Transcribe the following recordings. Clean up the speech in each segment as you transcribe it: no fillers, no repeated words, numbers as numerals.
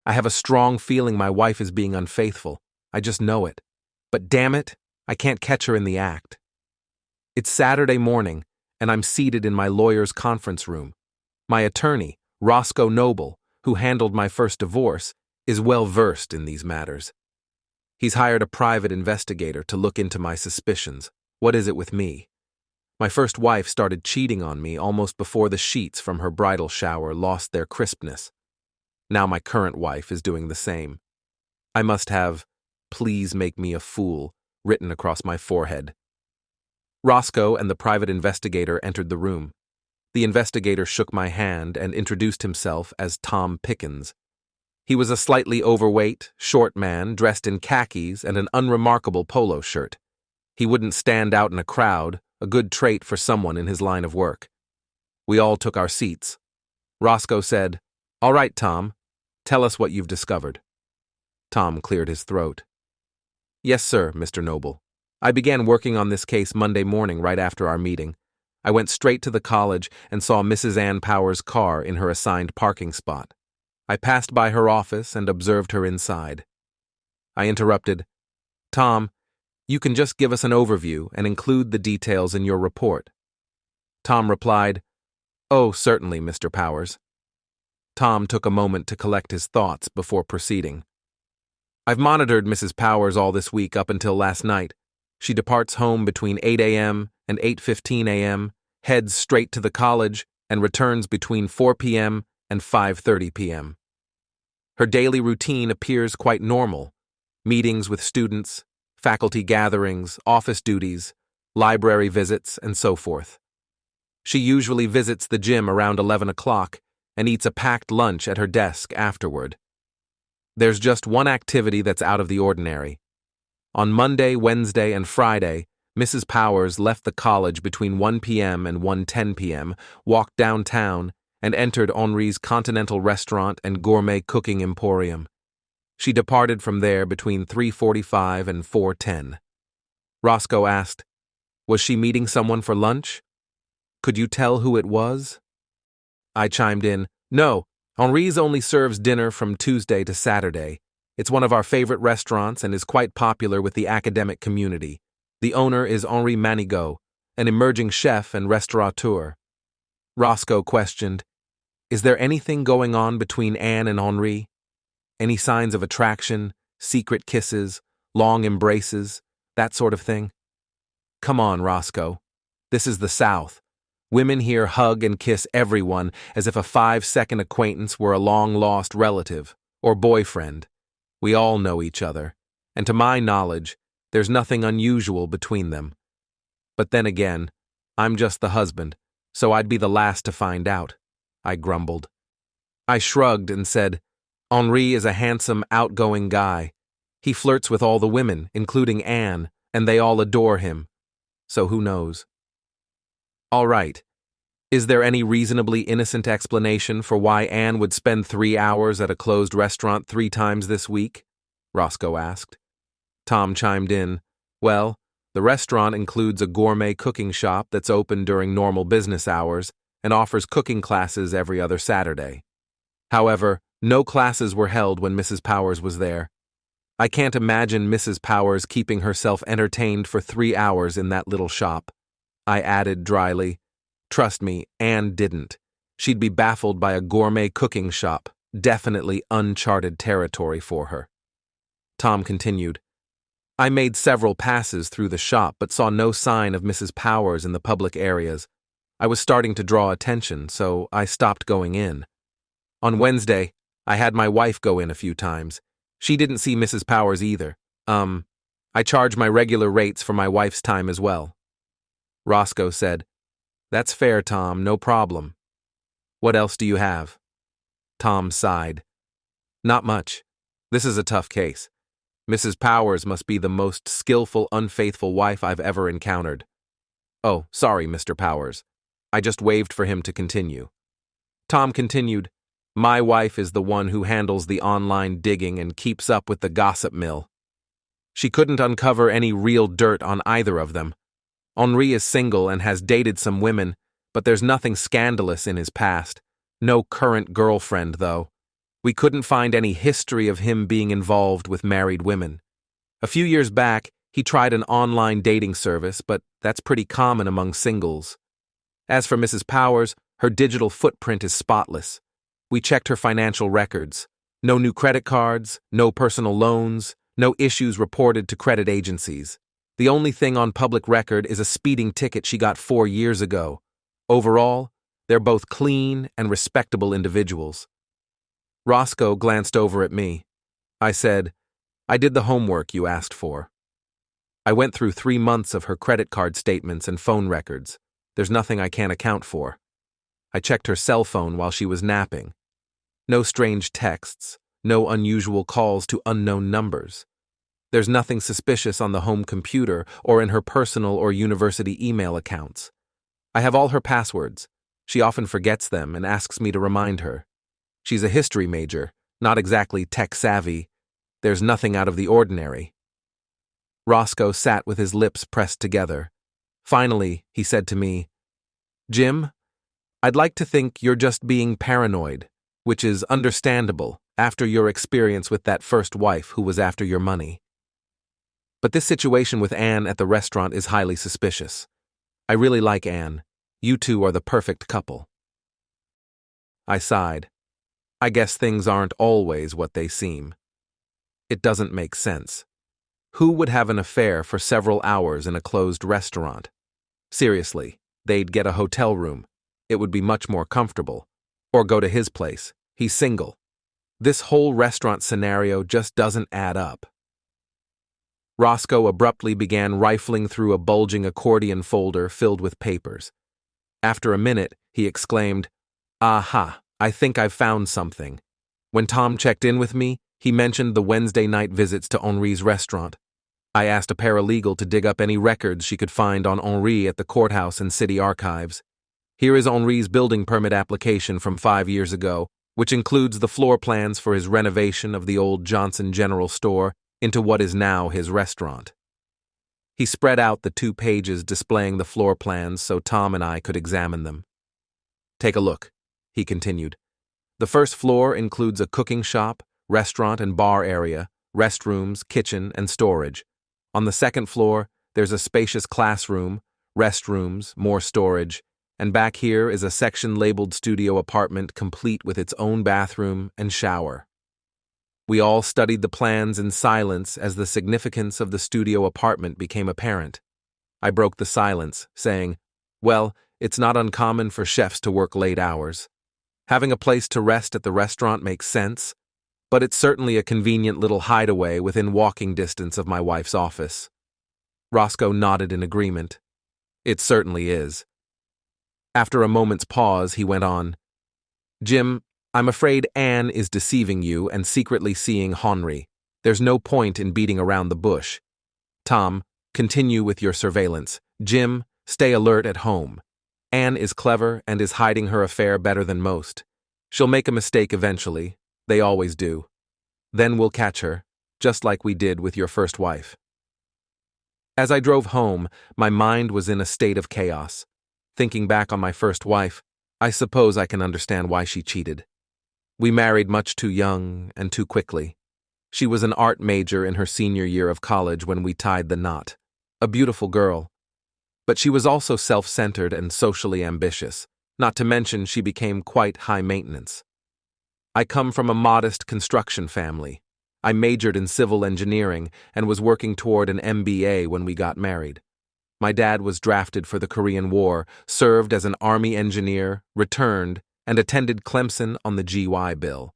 I have a strong feeling my wife is being unfaithful. I just know it. But damn it, I can't catch her in the act. It's Saturday morning, and I'm seated in my lawyer's conference room. My attorney, Roscoe Noble, who handled my first divorce, is well versed in these matters. He's hired a private investigator to look into my suspicions. What is it with me? My first wife started cheating on me almost before the sheets from her bridal shower lost their crispness. Now my current wife is doing the same. I must have, "Please make me a fool," written across my forehead. Roscoe and the private investigator entered the room. The investigator shook my hand and introduced himself as Tom Pickens. He was a slightly overweight, short man dressed in khakis and an unremarkable polo shirt. He wouldn't stand out in a crowd, a good trait for someone in his line of work. We all took our seats. Roscoe said, "All right, Tom, tell us what you've discovered." Tom cleared his throat. "Yes, sir, Mr. Noble. I began working on this case Monday morning right after our meeting. I went straight to the college and saw Mrs. Ann Power's car in her assigned parking spot. I passed by her office and observed her inside." I interrupted, "Tom, you can just give us an overview and include the details in your report." Tom replied, "Oh, certainly, Mr. Powers." Tom took a moment to collect his thoughts before proceeding. "I've monitored Mrs. Powers all this week up until last night. She departs home between 8 a.m. and 8:15 a.m., heads straight to the college, and returns between 4 p.m. and 5:30 p.m. Her daily routine appears quite normal: meetings with students, faculty gatherings, office duties, library visits, and so forth. She usually visits the gym around 11 o'clock and eats a packed lunch at her desk afterward. There's just one activity that's out of the ordinary. On Monday, Wednesday, and Friday, Mrs. Powers left the college between 1 p.m. and 1:10 p.m., walked downtown, and entered Henri's Continental Restaurant and Gourmet Cooking Emporium. She departed from there between 3:45 and 4:10. Roscoe asked, "Was she meeting someone for lunch? Could you tell who it was?" I chimed in, "No, Henri's only serves dinner from Tuesday to Saturday. It's one of our favorite restaurants and is quite popular with the academic community. The owner is Henri Manigault, an emerging chef and restaurateur." Roscoe questioned, "Is there anything going on between Anne and Henri? Any signs of attraction, secret kisses, long embraces, that sort of thing?" "Come on, Roscoe. This is the South. Women here hug and kiss everyone as if a 5-second acquaintance were a long-lost relative or boyfriend. We all know each other, and to my knowledge, there's nothing unusual between them. But then again, I'm just the husband, so I'd be the last to find out," I grumbled. I shrugged and said, "Henri is a handsome, outgoing guy. He flirts with all the women, including Anne, and they all adore him. So who knows?" "All right. Is there any reasonably innocent explanation for why Anne would spend 3 hours at a closed restaurant 3 times this week?" Roscoe asked. Tom chimed in, "Well, the restaurant includes a gourmet cooking shop that's open during normal business hours and offers cooking classes every other Saturday. However, no classes were held when Mrs. Powers was there. I can't imagine Mrs. Powers keeping herself entertained for 3 hours in that little shop." I added dryly, "Trust me, Anne didn't. She'd be baffled by a gourmet cooking shop, definitely uncharted territory for her." Tom continued, "I made several passes through the shop but saw no sign of Mrs. Powers in the public areas. I was starting to draw attention, so I stopped going in. On Wednesday, I had my wife go in a few times. She didn't see Mrs. Powers either. I charge my regular rates for my wife's time as well." Roscoe said, "That's fair, Tom, no problem. What else do you have?" Tom sighed. "Not much. This is a tough case. Mrs. Powers must be the most skillful, unfaithful wife I've ever encountered. Oh, sorry, Mr. Powers." I just waved for him to continue. Tom continued, "My wife is the one who handles the online digging and keeps up with the gossip mill. She couldn't uncover any real dirt on either of them. Henri is single and has dated some women, but there's nothing scandalous in his past. No current girlfriend, though. We couldn't find any history of him being involved with married women. A few years back, he tried an online dating service, but that's pretty common among singles. As for Mrs. Powers, her digital footprint is spotless. We checked her financial records. No new credit cards, no personal loans, no issues reported to credit agencies. The only thing on public record is a speeding ticket she got 4 years ago. Overall, they're both clean and respectable individuals. Roscoe glanced over at me. I said, "I did the homework you asked for." I went through 3 months of her credit card statements and phone records. There's nothing I can't account for. I checked her cell phone while she was napping. No strange texts, no unusual calls to unknown numbers. There's nothing suspicious on the home computer or in her personal or university email accounts. I have all her passwords. She often forgets them and asks me to remind her. She's a history major, not exactly tech-savvy. There's nothing out of the ordinary. Roscoe sat with his lips pressed together. Finally, he said to me, "Jim, I'd like to think you're just being paranoid, which is understandable after your experience with that first wife who was after your money. But this situation with Anne at the restaurant is highly suspicious. I really like Anne. You two are the perfect couple." I sighed. I guess things aren't always what they seem. It doesn't make sense. Who would have an affair for several hours in a closed restaurant? Seriously, they'd get a hotel room. It would be much more comfortable. Or go to his place. He's single. This whole restaurant scenario just doesn't add up. Roscoe abruptly began rifling through a bulging accordion folder filled with papers. After a minute, he exclaimed, "Aha, I think I've found something. When Tom checked in with me, he mentioned the Wednesday night visits to Henri's restaurant. I asked a paralegal to dig up any records she could find on Henri at the courthouse and city archives. Here is Henri's building permit application from 5 years ago, which includes the floor plans for his renovation of the old Johnson General Store into what is now his restaurant." He spread out the 2 pages displaying the floor plans so Tom and I could examine them. "Take a look," he continued. "The first floor includes a cooking shop, restaurant and bar area, restrooms, kitchen, and storage. On the second floor, there's a spacious classroom, restrooms, more storage, and back here is a section labeled studio apartment complete with its own bathroom and shower." We all studied the plans in silence as the significance of the studio apartment became apparent. I broke the silence, saying, "Well, it's not uncommon for chefs to work late hours. Having a place to rest at the restaurant makes sense, but it's certainly a convenient little hideaway within walking distance of my wife's office." Roscoe nodded in agreement. "It certainly is." After a moment's pause, he went on, "Jim, I'm afraid Anne is deceiving you and secretly seeing Henri. There's no point in beating around the bush. Tom, continue with your surveillance. Jim, stay alert at home. Anne is clever and is hiding her affair better than most. She'll make a mistake eventually. They always do. Then we'll catch her, just like we did with your first wife." As I drove home, my mind was in a state of chaos. Thinking back on my first wife, I suppose I can understand why she cheated. We married much too young and too quickly. She was an art major in her senior year of college when we tied the knot. A beautiful girl. But she was also self-centered and socially ambitious, not to mention she became quite high maintenance. I come from a modest construction family. I majored in civil engineering and was working toward an MBA when we got married. My dad was drafted for the Korean War, served as an Army engineer, returned, and attended Clemson on the GY Bill.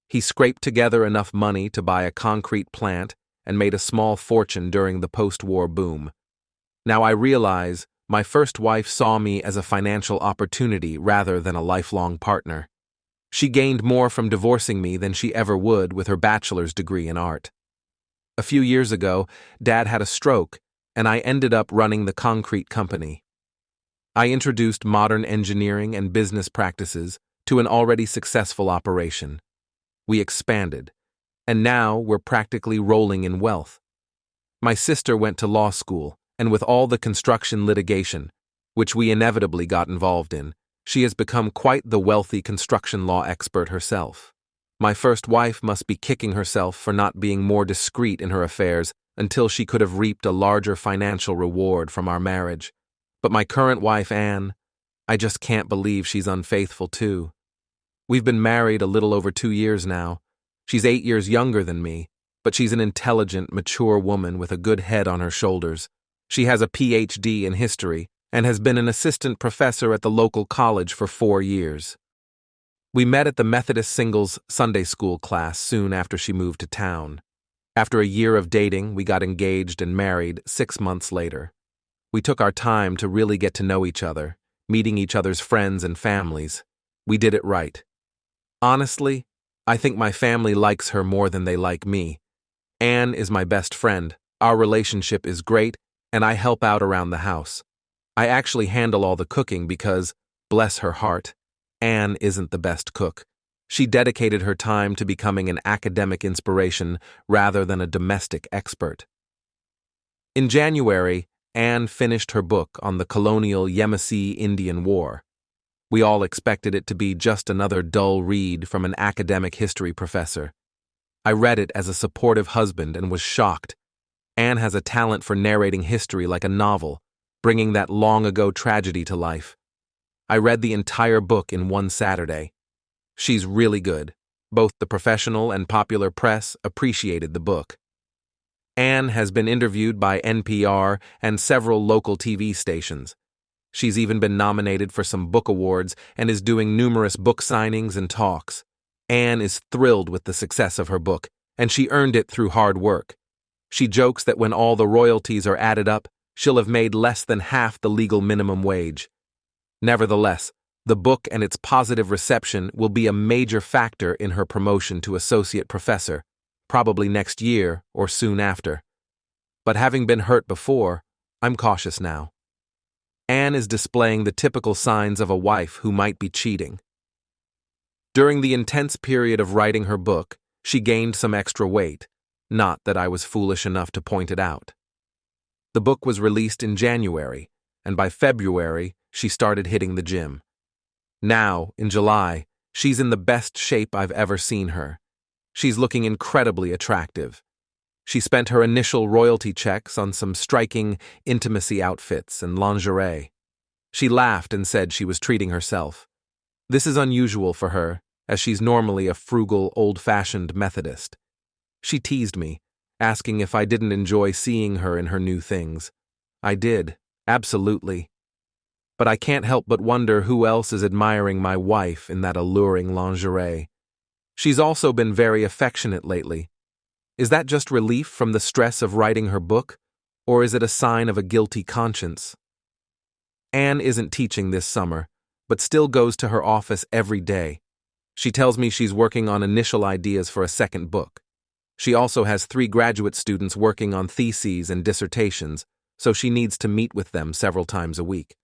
He scraped together enough money to buy a concrete plant and made a small fortune during the post-war boom. Now I realize my first wife saw me as a financial opportunity rather than a lifelong partner. She gained more from divorcing me than she ever would with her bachelor's degree in art. A few years ago, Dad had a stroke, and I ended up running the concrete company. I introduced modern engineering and business practices to an already successful operation. We expanded, and now we're practically rolling in wealth. My sister went to law school, and with all the construction litigation, which we inevitably got involved in, she has become quite the wealthy construction law expert herself. My first wife must be kicking herself for not being more discreet in her affairs until she could have reaped a larger financial reward from our marriage. But my current wife, Anne, I just can't believe she's unfaithful too. We've been married a little over 2 years now. She's 8 years younger than me, but she's an intelligent, mature woman with a good head on her shoulders. She has a PhD in history and has been an assistant professor at the local college for 4 years. We met at the Methodist Singles Sunday school class soon after she moved to town. After a year of dating, we got engaged and married 6 months later. We took our time to really get to know each other, meeting each other's friends and families. We did it right. Honestly, I think my family likes her more than they like me. Anne is my best friend, our relationship is great, and I help out around the house. I actually handle all the cooking because, bless her heart, Anne isn't the best cook. She dedicated her time to becoming an academic inspiration rather than a domestic expert. In January, Anne finished her book on the colonial Yamasee Indian War. We all expected it to be just another dull read from an academic history professor. I read it as a supportive husband and was shocked. Anne has a talent for narrating history like a novel, bringing that long-ago tragedy to life. I read the entire book in one Saturday. She's really good. Both the professional and popular press appreciated the book. Anne has been interviewed by NPR and several local TV stations. She's even been nominated for some book awards and is doing numerous book signings and talks. Anne is thrilled with the success of her book, and she earned it through hard work. She jokes that when all the royalties are added up, she'll have made less than half the legal minimum wage. Nevertheless, the book and its positive reception will be a major factor in her promotion to associate professor, probably next year or soon after. But having been hurt before, I'm cautious now. Anne is displaying the typical signs of a wife who might be cheating. During the intense period of writing her book, she gained some extra weight, not that I was foolish enough to point it out. The book was released in January, and by February, she started hitting the gym. Now, in July, she's in the best shape I've ever seen her. She's looking incredibly attractive. She spent her initial royalty checks on some striking intimacy outfits and lingerie. She laughed and said she was treating herself. This is unusual for her, as she's normally a frugal, old-fashioned Methodist. She teased me, asking if I didn't enjoy seeing her in her new things. I did, absolutely. But I can't help but wonder who else is admiring my wife in that alluring lingerie. She's also been very affectionate lately. Is that just relief from the stress of writing her book, or is it a sign of a guilty conscience? Anne isn't teaching this summer, but still goes to her office every day. She tells me she's working on initial ideas for a second book. She also has 3 graduate students working on theses and dissertations, so she needs to meet with them several times a week.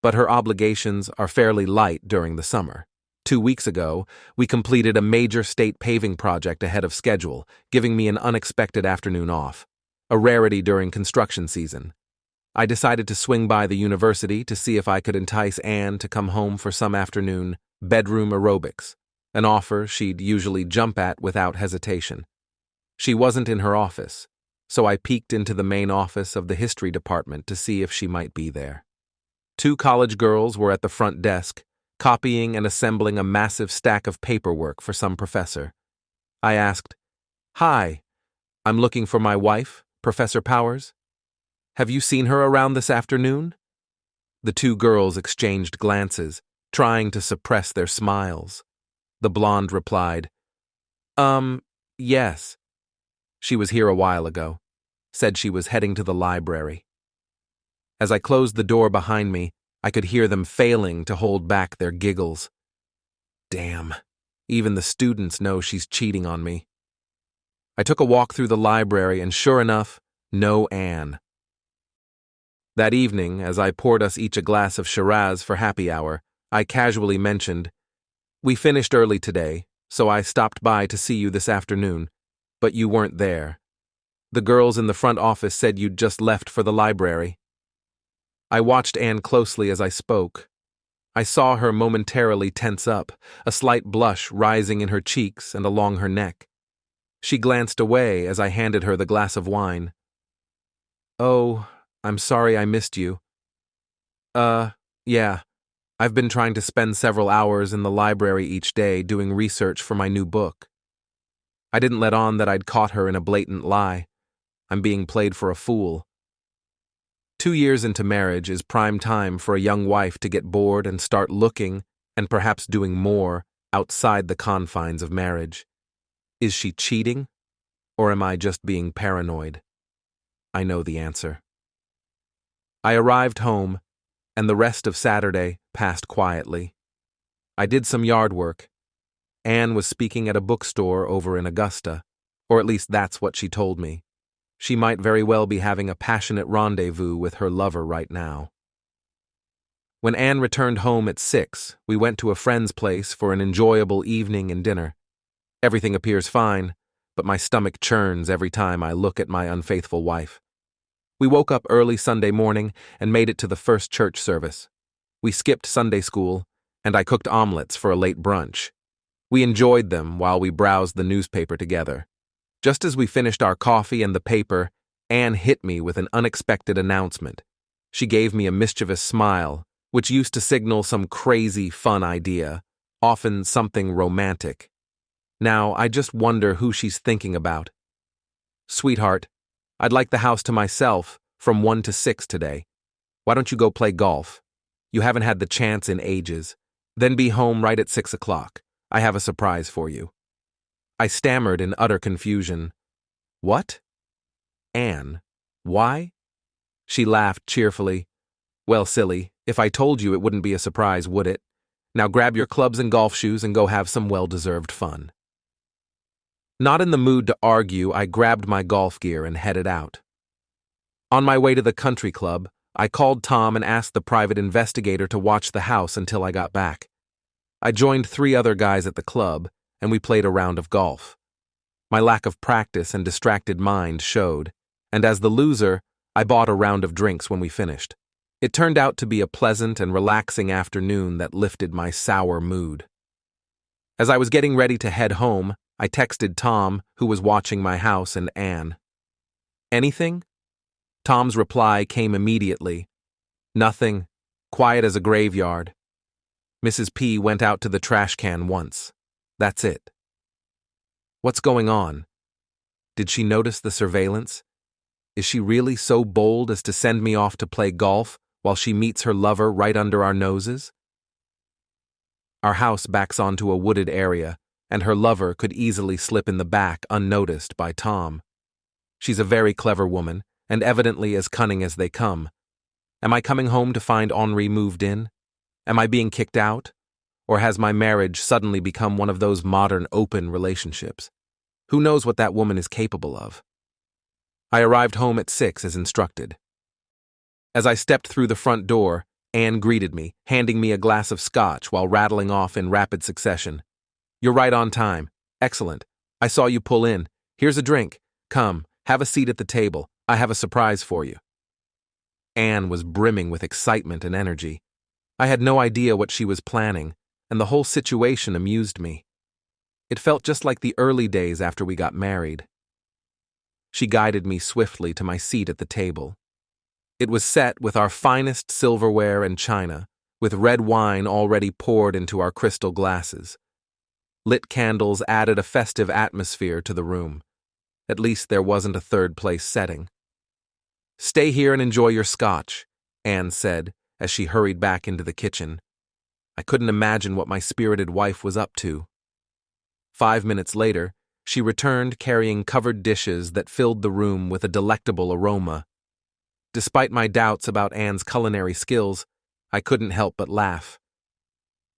But her obligations are fairly light during the summer. 2 weeks ago, we completed a major state paving project ahead of schedule, giving me an unexpected afternoon off, a rarity during construction season. I decided to swing by the university to see if I could entice Anne to come home for some afternoon bedroom aerobics, an offer she'd usually jump at without hesitation. She wasn't in her office, so I peeked into the main office of the history department to see if she might be there. 2 college girls were at the front desk, copying and assembling a massive stack of paperwork for some professor. I asked, "Hi, I'm looking for my wife, Professor Powers. Have you seen her around this afternoon?" The 2 girls exchanged glances, trying to suppress their smiles. The blonde replied, Yes. She was here a while ago. Said she was heading to the library." As I closed the door behind me, I could hear them failing to hold back their giggles. Damn, even the students know she's cheating on me. I took a walk through the library and sure enough, no Anne. That evening, as I poured us each a glass of Shiraz for happy hour, I casually mentioned, "We finished early today, so I stopped by to see you this afternoon, but you weren't there. The girls in the front office said you'd just left for the library." I watched Anne closely as I spoke. I saw her momentarily tense up, a slight blush rising in her cheeks and along her neck. She glanced away as I handed her the glass of wine. "Oh, I'm sorry I missed you." Yeah. I've been trying to spend several hours in the library each day doing research for my new book." I didn't let on that I'd caught her in a blatant lie. I'm being played for a fool. 2 years into marriage is prime time for a young wife to get bored and start looking, and perhaps doing more, outside the confines of marriage. Is she cheating? Or am I just being paranoid? I know the answer. I arrived home, and the rest of Saturday passed quietly. I did some yard work. Anne was speaking at a bookstore over in Augusta, or at least that's what she told me. She might very well be having a passionate rendezvous with her lover right now. When Anne returned home at 6, we went to a friend's place for an enjoyable evening and dinner. Everything appears fine, but my stomach churns every time I look at my unfaithful wife. We woke up early Sunday morning and made it to the first church service. We skipped Sunday school, and I cooked omelets for a late brunch. We enjoyed them while we browsed the newspaper together. Just as we finished our coffee and the paper, Anne hit me with an unexpected announcement. She gave me a mischievous smile, which used to signal some crazy, fun idea, often something romantic. Now, I just wonder who she's thinking about. "Sweetheart, I'd like the house to myself from 1 to 6 today. Why don't you go play golf? You haven't had the chance in ages. Then be home right at 6 o'clock. I have a surprise for you." I stammered in utter confusion. "What? Anne, why?" She laughed cheerfully. "Well, silly, if I told you it wouldn't be a surprise, would it? Now grab your clubs and golf shoes and go have some well-deserved fun." Not in the mood to argue, I grabbed my golf gear and headed out. On my way to the country club, I called Tom and asked the private investigator to watch the house until I got back. I joined 3 other guys at the club, and we played a round of golf. My lack of practice and distracted mind showed, and as the loser, I bought a round of drinks when we finished. It turned out to be a pleasant and relaxing afternoon that lifted my sour mood. As I was getting ready to head home, I texted Tom, who was watching my house, and Anne. "Anything?" Tom's reply came immediately. "Nothing. Quiet as a graveyard. Mrs. P went out to the trash can once. That's it." What's going on? Did she notice the surveillance? Is she really so bold as to send me off to play golf while she meets her lover right under our noses? Our house backs onto a wooded area, and her lover could easily slip in the back unnoticed by Tom. She's a very clever woman, and evidently as cunning as they come. Am I coming home to find Henri moved in? Am I being kicked out? Or has my marriage suddenly become one of those modern open relationships? Who knows what that woman is capable of? I arrived home at 6 as instructed. As I stepped through the front door, Anne greeted me, handing me a glass of scotch while rattling off in rapid succession. "You're right on time. Excellent. I saw you pull in. Here's a drink. Come, have a seat at the table. I have a surprise for you." Anne was brimming with excitement and energy. I had no idea what she was planning, and the whole situation amused me. It felt just like the early days after we got married. She guided me swiftly to my seat at the table. It was set with our finest silverware and china, with red wine already poured into our crystal glasses. Lit candles added a festive atmosphere to the room. At least there wasn't a third-place setting. "Stay here and enjoy your scotch," Anne said as she hurried back into the kitchen. I couldn't imagine what my spirited wife was up to. 5 minutes later, she returned carrying covered dishes that filled the room with a delectable aroma. Despite my doubts about Anne's culinary skills, I couldn't help but laugh.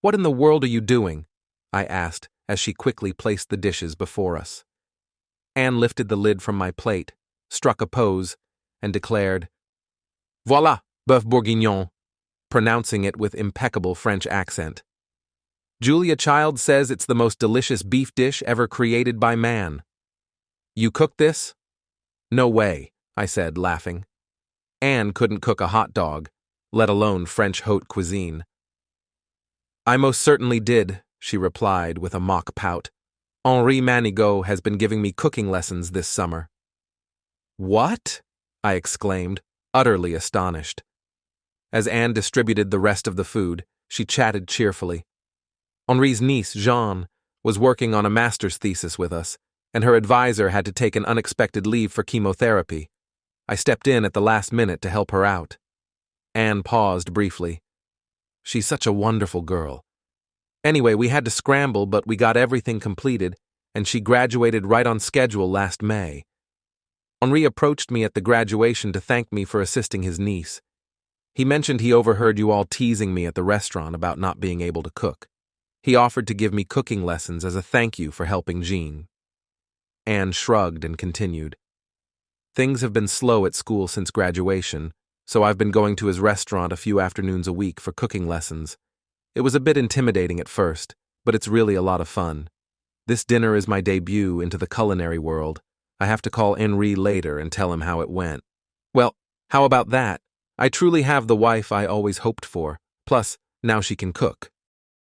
"What in the world are you doing?" I asked as she quickly placed the dishes before us. Anne lifted the lid from my plate, struck a pose, and declared, "Voilà, bœuf bourguignon," pronouncing it with impeccable French accent. "Julia Child says it's the most delicious beef dish ever created by man." "You cooked this?" "No way," I said, laughing. Anne couldn't cook a hot dog, let alone French haute cuisine. I most certainly did, she replied with a mock pout. Henri Manigault has been giving me cooking lessons this summer. What? I exclaimed, utterly astonished. As Anne distributed the rest of the food, she chatted cheerfully. Henri's niece, Jeanne, was working on a master's thesis with us, and her advisor had to take an unexpected leave for chemotherapy. I stepped in at the last minute to help her out. Anne paused briefly. She's such a wonderful girl. Anyway, we had to scramble, but we got everything completed, and she graduated right on schedule last May. Henri approached me at the graduation to thank me for assisting his niece. He mentioned he overheard you all teasing me at the restaurant about not being able to cook. He offered to give me cooking lessons as a thank you for helping Jean. Anne shrugged and continued. Things have been slow at school since graduation, so I've been going to his restaurant a few afternoons a week for cooking lessons. It was a bit intimidating at first, but it's really a lot of fun. This dinner is my debut into the culinary world. I have to call Henri later and tell him how it went. Well, how about that? I truly have the wife I always hoped for. Plus, now she can cook.